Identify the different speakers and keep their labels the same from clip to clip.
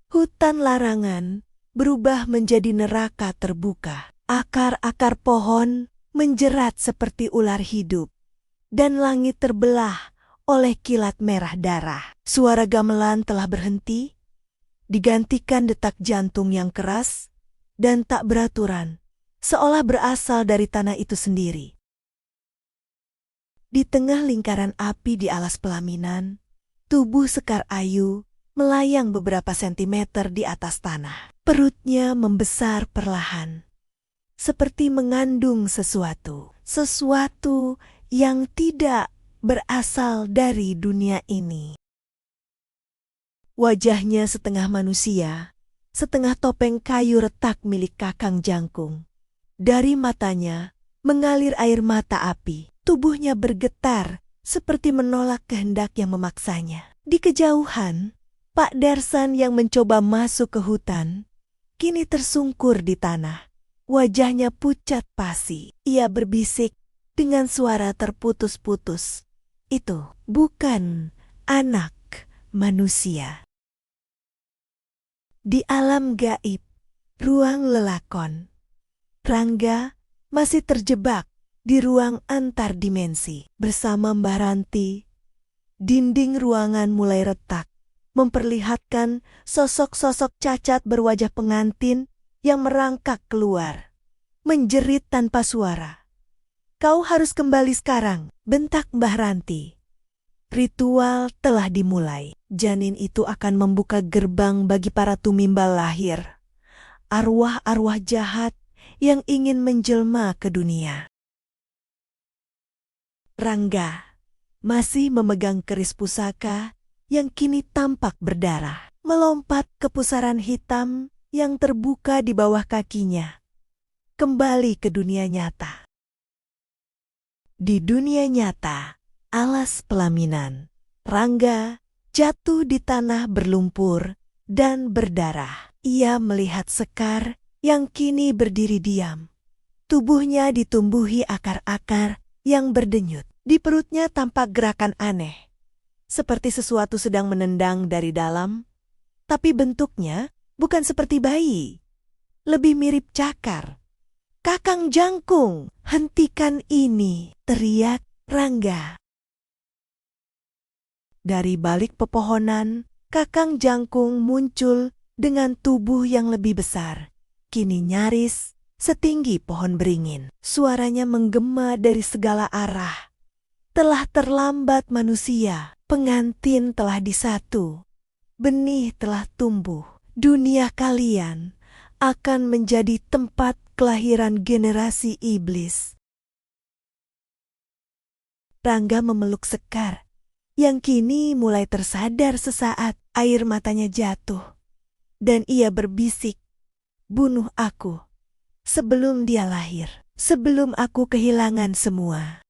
Speaker 1: Hutan larangan berubah menjadi neraka terbuka. Akar-akar pohon menjerat seperti ular hidup, dan langit terbelah oleh kilat merah darah. Suara gamelan telah berhenti, digantikan detak jantung yang keras dan tak beraturan, seolah berasal dari tanah itu sendiri. Di tengah lingkaran api di alas pelaminan, tubuh Sekar Ayu melayang beberapa sentimeter di atas tanah. Perutnya membesar perlahan, seperti mengandung sesuatu yang tidak berasal dari dunia ini. Wajahnya setengah manusia, setengah topeng kayu retak milik Kakang Jangkung. Dari matanya mengalir air mata api. Tubuhnya bergetar seperti menolak kehendak yang memaksanya. Di kejauhan, Pak Dersan yang mencoba masuk ke hutan kini tersungkur di tanah. Wajahnya pucat pasi. Ia berbisik dengan suara terputus-putus. Itu bukan anak manusia. Di alam gaib, ruang lelakon, Rangga masih terjebak di ruang antar dimensi. Bersama Mbah Ranti, dinding ruangan mulai retak, memperlihatkan sosok-sosok cacat berwajah pengantin yang merangkak keluar, menjerit tanpa suara. "Kau harus kembali sekarang," bentak Mbah Ranti. Ritual telah dimulai. Janin itu akan membuka gerbang bagi para tumimbal lahir, arwah-arwah jahat yang ingin menjelma ke dunia. Rangga masih memegang keris pusaka yang kini tampak berdarah, melompat ke pusaran hitam yang terbuka di bawah kakinya, kembali ke dunia nyata. Di dunia nyata, alas pelaminan, Rangga jatuh di tanah berlumpur dan berdarah. Ia melihat Sekar yang kini berdiri diam. Tubuhnya ditumbuhi akar-akar yang berdenyut. Di perutnya tampak gerakan aneh, seperti sesuatu sedang menendang dari dalam, tapi bentuknya bukan seperti bayi, lebih mirip cakar. "Kakang Jangkung, hentikan ini!" teriak Rangga. Dari balik pepohonan, Kakang Jangkung muncul dengan tubuh yang lebih besar, kini nyaris setinggi pohon beringin. Suaranya menggema dari segala arah. "Telah terlambat manusia, pengantin telah disatu, benih telah tumbuh. Dunia kalian akan menjadi tempat kelahiran generasi iblis." Rangga memeluk Sekar, yang kini mulai tersadar sesaat. Air matanya jatuh, dan ia berbisik, "Bunuh aku sebelum dia lahir, sebelum aku kehilangan semua."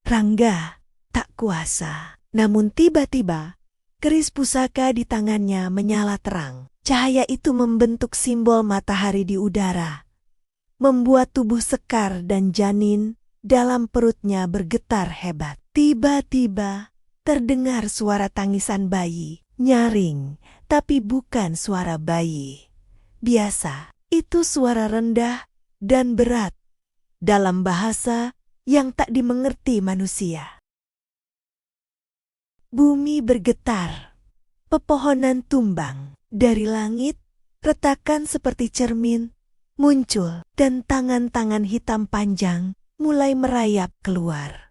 Speaker 1: Rangga tak kuasa, namun tiba-tiba keris pusaka di tangannya menyala terang. Cahaya itu membentuk simbol matahari di udara, membuat tubuh Sekar dan janin dalam perutnya bergetar hebat. Tiba-tiba terdengar suara tangisan bayi, nyaring, tapi bukan suara bayi biasa. Itu suara rendah dan berat dalam bahasa yang tak dimengerti manusia. Bumi bergetar, pepohonan tumbang. Dari langit, retakan seperti cermin muncul, dan tangan-tangan hitam panjang mulai merayap keluar.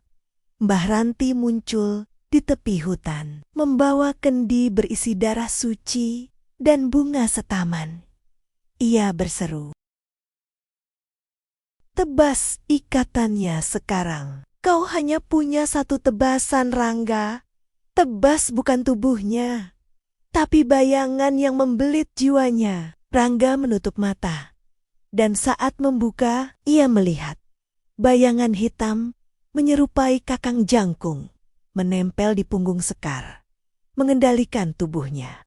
Speaker 1: Mbah Ranti muncul di tepi hutan, membawa kendi berisi darah suci dan bunga setaman. Ia berseru, "Tebas ikatannya sekarang. Kau hanya punya satu tebasan, Rangga. Tebas bukan tubuhnya, tapi bayangan yang membelit jiwanya." Rangga menutup mata, dan saat membuka, ia melihat bayangan hitam menyerupai Kakang Jangkung menempel di punggung Sekar, mengendalikan tubuhnya.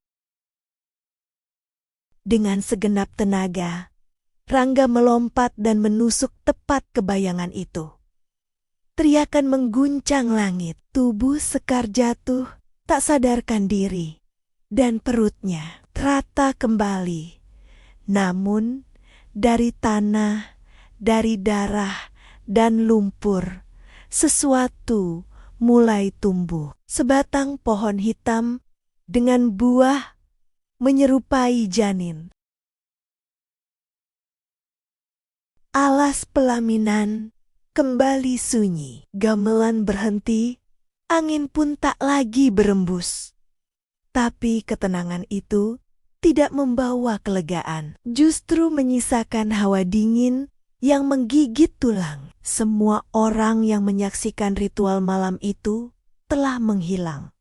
Speaker 1: Dengan segenap tenaga, Rangga melompat dan menusuk tepat ke bayangan itu. Teriakan mengguncang langit. Tubuh Sekar jatuh tak sadarkan diri, dan perutnya rata kembali. Namun dari tanah, dari darah dan lumpur, sesuatu mulai tumbuh. Sebatang pohon hitam dengan buah menyerupai janin. Alas pelaminan kembali sunyi. Gamelan berhenti, angin pun tak lagi berembus. Tapi ketenangan itu tidak membawa kelegaan, justru menyisakan hawa dingin yang menggigit tulang. Semua orang yang menyaksikan ritual malam itu telah menghilang,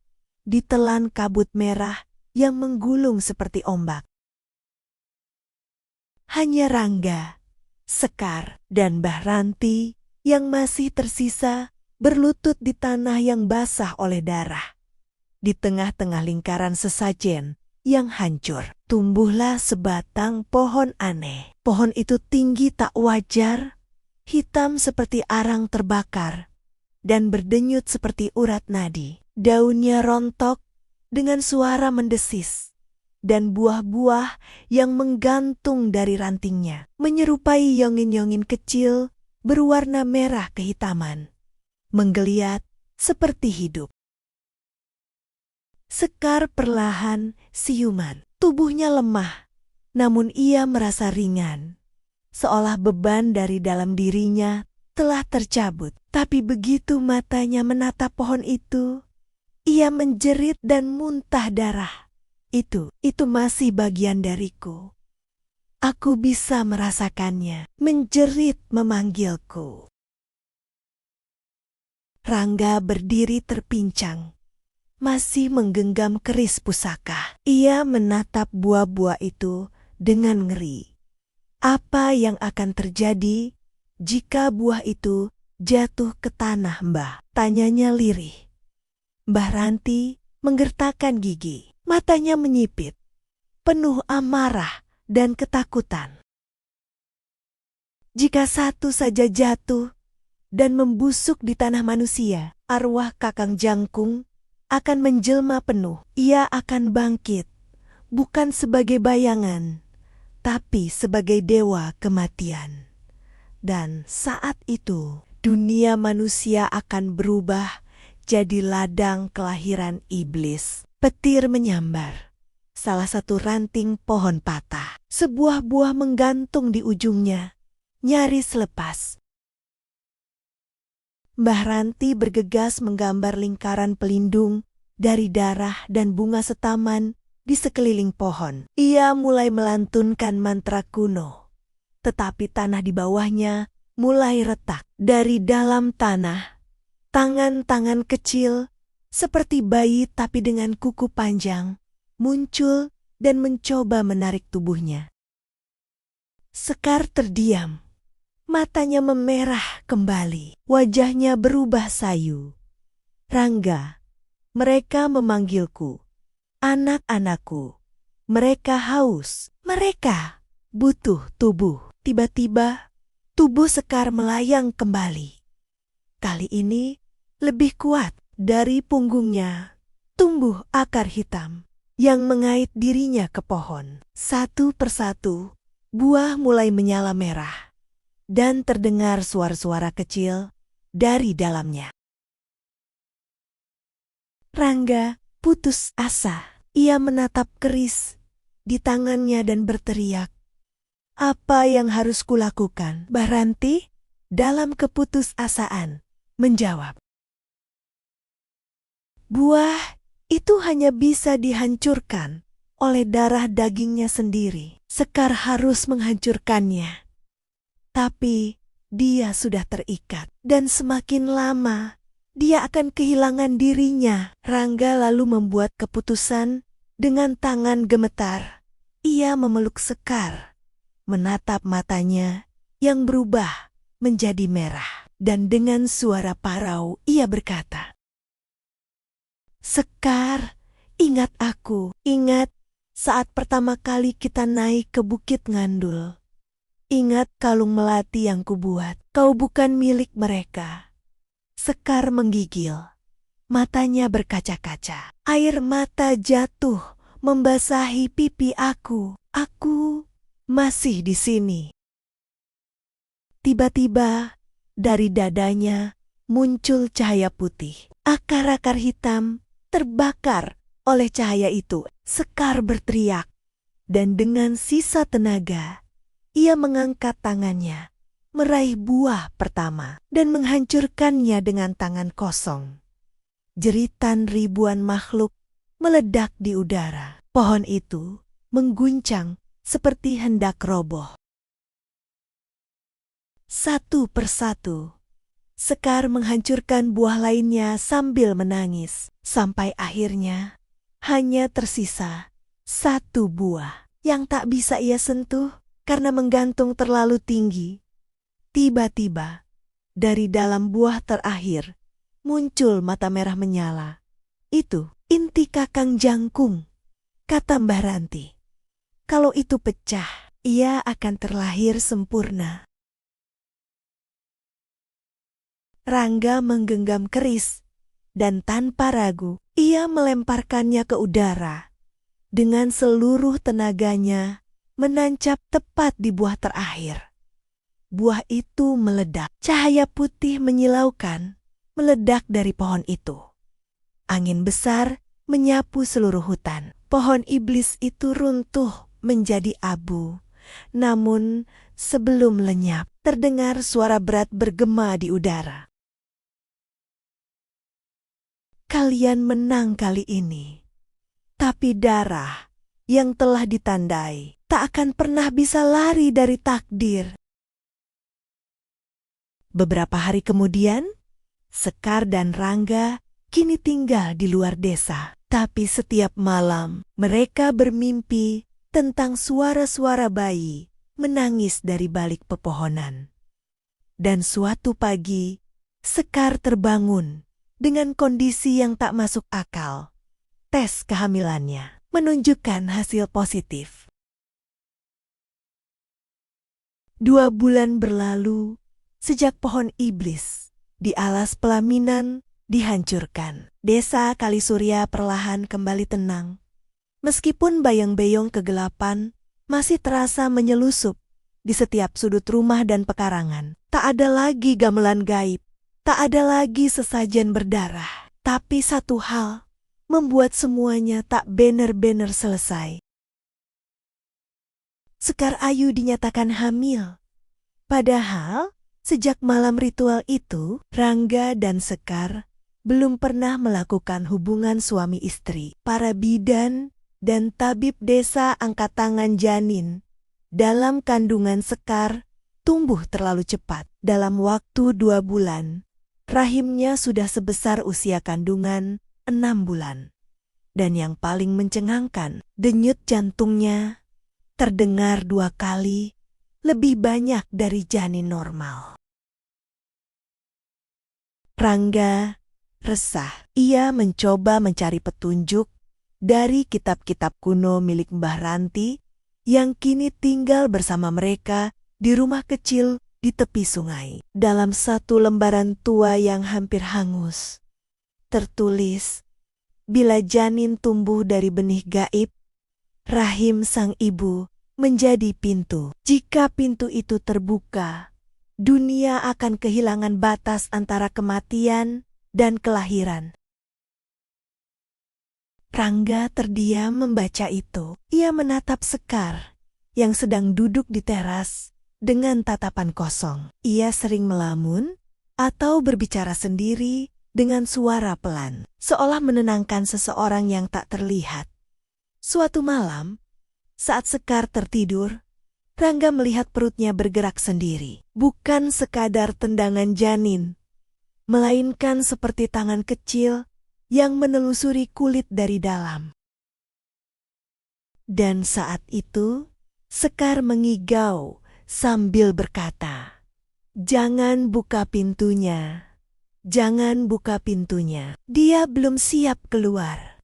Speaker 1: ditelan kabut merah yang menggulung seperti ombak. Hanya Rangga, Sekar, dan Mbah Ranti yang masih tersisa berlutut di tanah yang basah oleh darah. Di tengah-tengah lingkaran sesajen yang hancur, tumbuhlah sebatang pohon aneh. Pohon itu tinggi tak wajar, hitam seperti arang terbakar, dan berdenyut seperti urat nadi. Daunnya rontok dengan suara mendesis, dan buah-buah yang menggantung dari rantingnya menyerupai yongin-yongin kecil berwarna merah kehitaman, menggeliat seperti hidup. Sekar perlahan siuman. Tubuhnya lemah, namun ia merasa ringan, seolah beban dari dalam dirinya telah tercabut. Tapi begitu matanya menatap pohon itu, ia menjerit dan muntah darah. Itu masih bagian dariku. Aku bisa merasakannya, menjerit memanggilku. Rangga berdiri terpincang, masih menggenggam keris pusaka. Ia menatap buah-buah itu dengan ngeri. Apa yang akan terjadi jika buah itu jatuh ke tanah, Mbah? Tanyanya lirih. Mbah Ranti menggertakkan gigi. Matanya menyipit, penuh amarah dan ketakutan. Jika satu saja jatuh dan membusuk di tanah manusia, arwah Kakang Jangkung akan menjelma penuh. Ia akan bangkit, bukan sebagai bayangan, tapi sebagai dewa kematian. Dan saat itu, dunia manusia akan berubah jadi ladang kelahiran iblis. Petir menyambar. Salah satu ranting pohon patah. Sebuah buah menggantung di ujungnya, nyaris lepas. Mbah Ranti bergegas menggambar lingkaran pelindung dari darah dan bunga setaman di sekeliling pohon. Ia mulai melantunkan mantra kuno. Tetapi tanah di bawahnya mulai retak. Dari dalam tanah, tangan-tangan kecil seperti bayi tapi dengan kuku panjang, muncul dan mencoba menarik tubuhnya. Sekar terdiam, matanya memerah kembali, wajahnya berubah sayu. Rangga, mereka memanggilku. Anak-anakku, mereka haus, mereka butuh tubuh. Tiba-tiba, tubuh Sekar melayang kembali. Kali ini lebih kuat. Dari punggungnya tumbuh akar hitam yang mengait dirinya ke pohon. Satu persatu, buah mulai menyala merah dan terdengar suara-suara kecil dari dalamnya. Rangga putus asa. Ia menatap keris di tangannya dan berteriak, "Apa yang harus kulakukan?" Mbah Ranti dalam keputusasaan menjawab, "Buah itu hanya bisa dihancurkan oleh darah dagingnya sendiri. Sekar harus menghancurkannya. Tapi dia sudah terikat dan semakin lama dia akan kehilangan dirinya." Rangga lalu membuat keputusan dengan tangan gemetar. Ia memeluk Sekar, menatap matanya yang berubah menjadi merah. Dan dengan suara parau ia berkata, "Sekar, ingat aku. Ingat saat pertama kali kita naik ke Bukit Ngandul. Ingat kalung melati yang kubuat. Kau bukan milik mereka." Sekar menggigil. Matanya berkaca-kaca. Air mata jatuh membasahi pipi aku. Aku masih di sini. Tiba-tiba, dari dadanya muncul cahaya putih. Akar-akar hitam terbakar oleh cahaya itu. Sekar berteriak, dan dengan sisa tenaga, ia mengangkat tangannya, meraih buah pertama, dan menghancurkannya dengan tangan kosong. Jeritan ribuan makhluk meledak di udara. Pohon itu mengguncang seperti hendak roboh. Satu persatu, Sekar menghancurkan buah lainnya sambil menangis, sampai akhirnya hanya tersisa satu buah yang tak bisa ia sentuh karena menggantung terlalu tinggi. Tiba-tiba, dari dalam buah terakhir, muncul mata merah menyala. Itu inti kakang jangkung, kata Mbah Ranti. Kalau itu pecah, ia akan terlahir sempurna. Rangga menggenggam keris, dan tanpa ragu, ia melemparkannya ke udara. Dengan seluruh tenaganya, menancap tepat di buah terakhir. Buah itu meledak. Cahaya putih menyilaukan, meledak dari pohon itu. Angin besar menyapu seluruh hutan. Pohon iblis itu runtuh menjadi abu. Namun, sebelum lenyap, terdengar suara berat bergema di udara. Kalian menang kali ini, tapi darah yang telah ditandai tak akan pernah bisa lari dari takdir. Beberapa hari kemudian, Sekar dan Rangga kini tinggal di luar desa. Tapi setiap malam mereka bermimpi tentang suara-suara bayi menangis dari balik pepohonan. Dan suatu pagi, Sekar terbangun dengan kondisi yang tak masuk akal. Tes kehamilannya menunjukkan hasil positif. 2 bulan berlalu sejak pohon iblis di alas pelaminan dihancurkan. Desa Kalisurya perlahan kembali tenang. Meskipun bayang-bayang kegelapan masih terasa menyelusup di setiap sudut rumah dan pekarangan. Tak ada lagi gamelan gaib, tak ada lagi sesajen berdarah. Tapi satu hal membuat semuanya tak benar-benar selesai. Sekar Ayu dinyatakan hamil. Padahal sejak malam ritual itu, Rangga dan Sekar belum pernah melakukan hubungan suami istri. Para bidan dan tabib desa angkat tangan janin dalam kandungan Sekar tumbuh terlalu cepat. Dalam waktu 2 bulan, rahimnya sudah sebesar usia kandungan 6 bulan. Dan yang paling mencengangkan, denyut jantungnya terdengar 2 kali lebih banyak dari janin normal. Rangga resah. Ia mencoba mencari petunjuk dari kitab-kitab kuno milik Mbah Ranti yang kini tinggal bersama mereka di rumah kecil di tepi sungai. Dalam satu lembaran tua yang hampir hangus, tertulis, bila janin tumbuh dari benih gaib, rahim sang ibu menjadi pintu. Jika pintu itu terbuka, dunia akan kehilangan batas antara kematian dan kelahiran. Rangga terdiam membaca itu. Ia menatap Sekar yang sedang duduk di teras dengan tatapan kosong. Ia sering melamun atau berbicara sendiri dengan suara pelan, seolah menenangkan seseorang yang tak terlihat. Suatu malam, saat Sekar tertidur, Rangga melihat perutnya bergerak sendiri. Bukan sekadar tendangan janin, melainkan seperti tangan kecil yang menelusuri kulit dari dalam. Dan saat itu, Sekar mengigau sambil berkata, "Jangan buka pintunya, jangan buka pintunya. Dia belum siap keluar."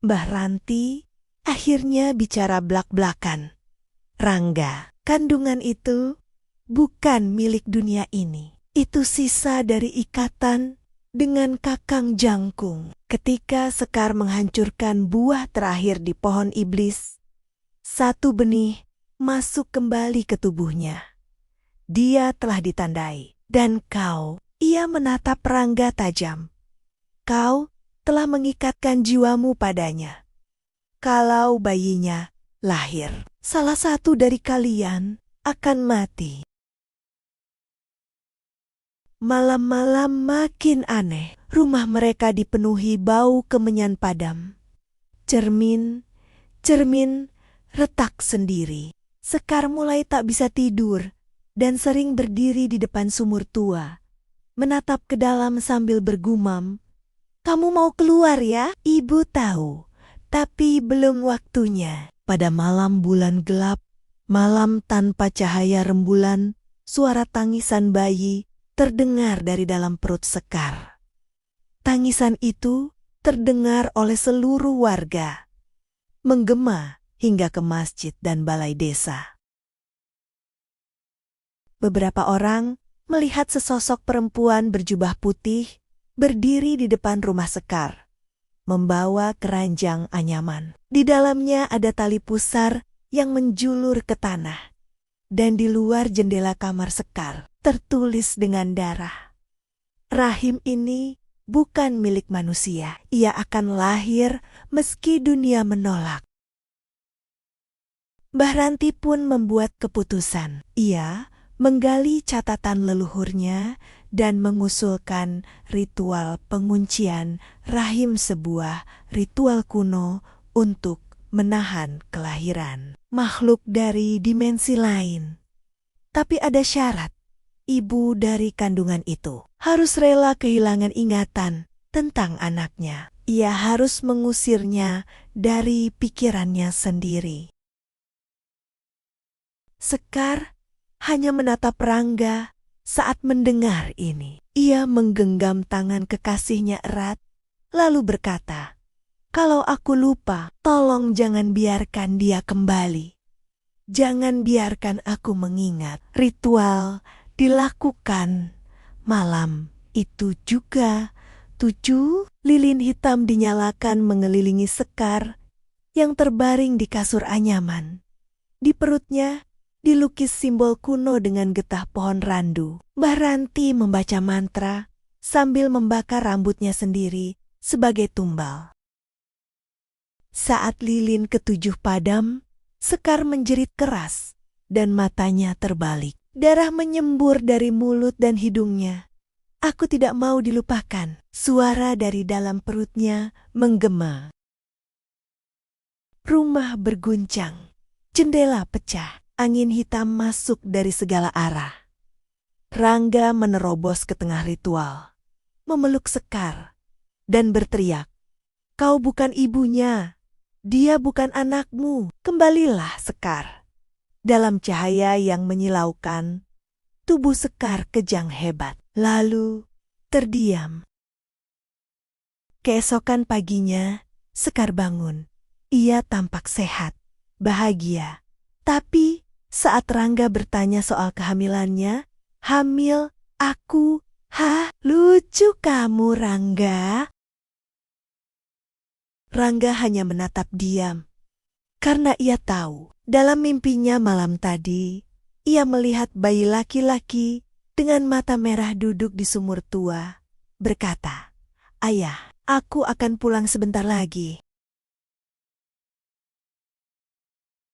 Speaker 1: Mbah Ranti akhirnya bicara blak-blakan. "Rangga, kandungan itu bukan milik dunia ini. Itu sisa dari ikatan dengan Kakang Jangkung. Ketika Sekar menghancurkan buah terakhir di pohon iblis, satu benih masuk kembali ke tubuhnya. Dia telah ditandai. Dan kau, ia menatap Rangga tajam. Kau telah mengikatkan jiwamu padanya. Kalau bayinya lahir, salah satu dari kalian akan mati. Malam-malam makin aneh. Rumah mereka dipenuhi bau kemenyan padam. Cermin retak sendiri. Sekar mulai tak bisa tidur dan sering berdiri di depan sumur tua, menatap ke dalam sambil bergumam, "Kamu mau keluar ya? Ibu tahu, tapi belum waktunya." Pada malam bulan gelap, malam tanpa cahaya rembulan, suara tangisan bayi terdengar dari dalam perut Sekar. Tangisan itu terdengar oleh seluruh warga, menggema hingga ke masjid dan balai desa. Beberapa orang melihat sesosok perempuan berjubah putih berdiri di depan rumah Sekar, membawa keranjang anyaman. Di dalamnya ada tali pusar yang menjulur ke tanah, dan di luar jendela kamar Sekar tertulis dengan darah, "Rahim ini bukan milik manusia. Ia akan lahir meski dunia menolak." Mbah Ranti pun membuat keputusan. Ia menggali catatan leluhurnya dan mengusulkan ritual penguncian rahim, sebuah ritual kuno untuk menahan kelahiran makhluk dari dimensi lain. Tapi ada syarat. Ibu dari kandungan itu harus rela kehilangan ingatan tentang anaknya. Ia harus mengusirnya dari pikirannya sendiri. Sekar hanya menatap Rangga saat mendengar ini. Ia menggenggam tangan kekasihnya erat, lalu berkata, "Kalau aku lupa, tolong jangan biarkan dia kembali. Jangan biarkan aku mengingat." Ritual dilakukan malam itu juga. 7 lilin hitam dinyalakan mengelilingi Sekar yang terbaring di kasur anyaman. Di perutnya dilukis simbol kuno dengan getah pohon randu. Mbah Ranti membaca mantra sambil membakar rambutnya sendiri sebagai tumbal. Saat lilin ke-7 padam, Sekar menjerit keras dan matanya terbalik. Darah menyembur dari mulut dan hidungnya. "Aku tidak mau dilupakan." Suara dari dalam perutnya menggema. Rumah berguncang. Jendela pecah. Angin hitam masuk dari segala arah. Rangga menerobos ke tengah ritual, memeluk Sekar, dan berteriak, "Kau bukan ibunya. Dia bukan anakmu. Kembalilah, Sekar." Dalam cahaya yang menyilaukan, tubuh Sekar kejang hebat, lalu terdiam. Keesokan paginya, Sekar bangun. Ia tampak sehat, bahagia. Tapi saat Rangga bertanya soal kehamilannya, "Hamil aku." "Hah, lucu kamu, Rangga." Rangga hanya menatap diam, karena ia tahu dalam mimpinya malam tadi, ia melihat bayi laki-laki dengan mata merah duduk di sumur tua, berkata, "Ayah, aku akan pulang sebentar lagi."